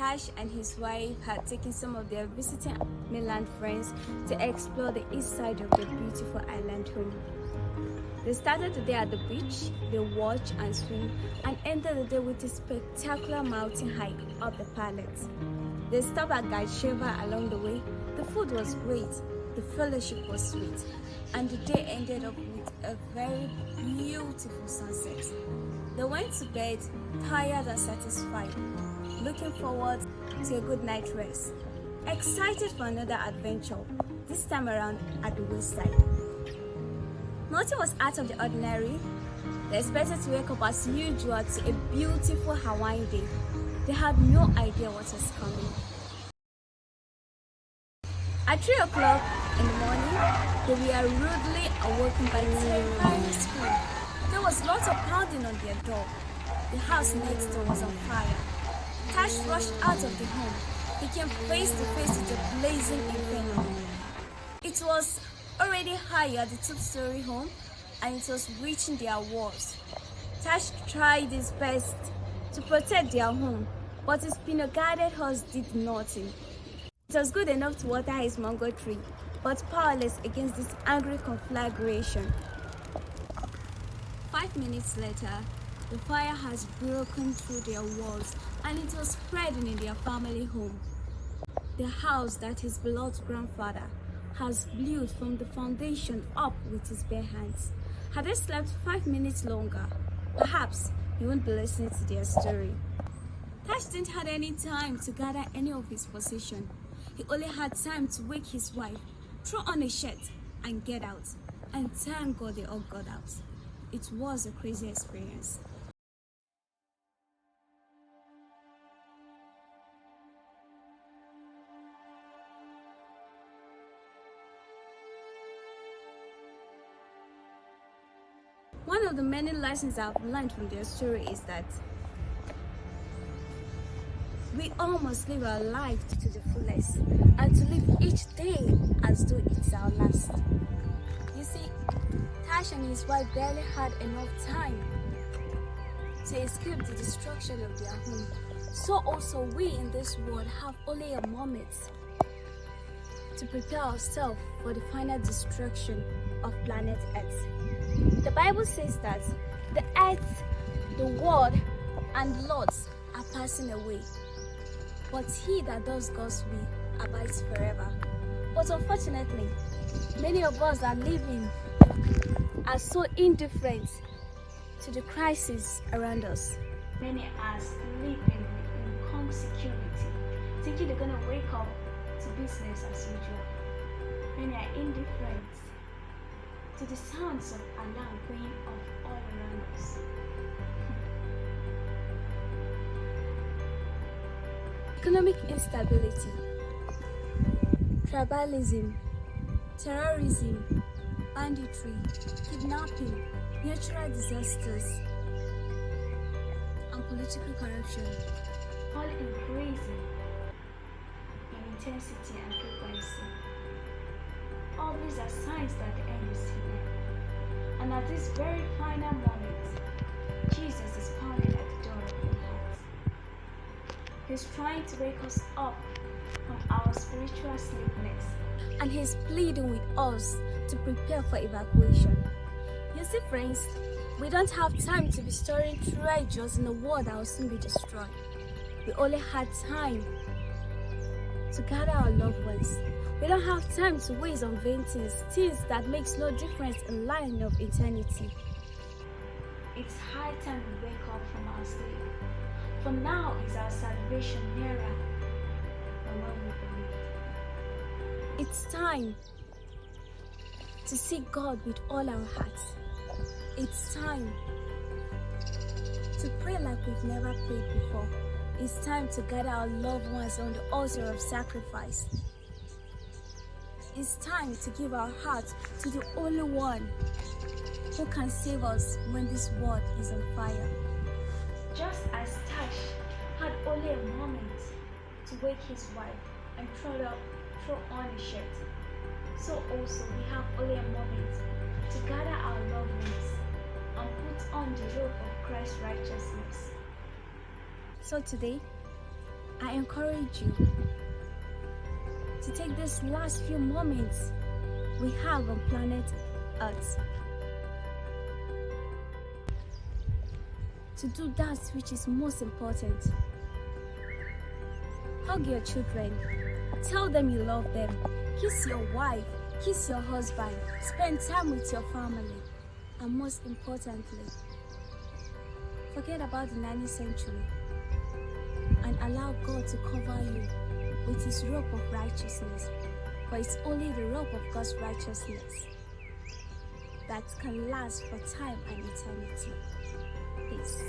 Tash and his wife had taken some of their visiting mainland friends to explore the east side of their beautiful island home. They started the day at the beach, they watched and swim, and ended the day with a spectacular mountain hike up the Palace. They stopped at Gasheva along the way. The food was great, the fellowship was sweet, and the day ended up with a very beautiful sunset. They went to bed tired and satisfied, looking forward to a good night rest, excited for another adventure, this time around at the west side. Nothing was out of the ordinary. They expected to wake up as usual to a beautiful Hawaiian day. They had no idea what was coming. At 3 o'clock in the morning, they were rudely awoken by terrifying scream. There was lots of pounding on their door. The house next door was on fire. Tash rushed out of the home. He came face to face with a blazing inferno. It was already higher the two-story home, and it was reaching their walls. Tash tried his best to protect their home, but his Pinot-guarded horse did nothing. It was good enough to water his mango tree, but powerless against this angry conflagration. 5 minutes later, the fire has broken through their walls and it was spreading in their family home. The house that his beloved grandfather has built from the foundation up with his bare hands. Had they slept 5 minutes longer, perhaps he wouldn't be listening to their story. Tash didn't have any time to gather any of his possession. He only had time to wake his wife, throw on a shirt, and get out. And thank God they all got out. It was a crazy experience. One of the many lessons I've learned from their story is that we all must live our life to the fullest and to live each day as though it's our last. You see, Tash and his wife barely had enough time to escape the destruction of their home. So also we in this world have only a moment to prepare ourselves for the final destruction of planet Earth. The Bible says that the earth, the world, and lots are passing away, but he that does God's will abides forever. But unfortunately, many of us are so indifferent to the crisis around us. Many are living in calm security, thinking they're going to wake up to business as usual. Many are indifferent to the sounds of alarm going off all around us. Economic instability, tribalism, terrorism, banditry, kidnapping, natural disasters, and political corruption, all increasing in intensity and frequency. All these are signs that the end is near. And at this very final moment, Jesus is pounding at the door of your heart. He's trying to wake us up from our spiritual sleepiness, and he's pleading with us to prepare for evacuation. You see, friends, we don't have time to be storing treasures in a world that will soon be destroyed. We only had time to gather our loved ones. We don't have time to waste on vain things that makes no difference in line of eternity. It's high time we wake up from our sleep. For now is our salvation nearer than when we believe. It's time to seek God with all our hearts. It's time to pray like we've never prayed before. It's time to gather our loved ones on the altar of sacrifice. It's time to give our hearts to the only one who can save us when this world is on fire. Just as Tash had only a moment to wake his wife and throw on the shirt, so also we have only a moment to gather our loved ones and put on the robe of Christ's righteousness. So today, I encourage you to take these last few moments we have on planet Earth to do that which is most important. Hug your children, tell them you love them, kiss your wife, kiss your husband, spend time with your family, and most importantly, forget about the 19th century and allow God to cover you with His robe of righteousness, for it's only the robe of God's righteousness that can last for time and eternity. Peace.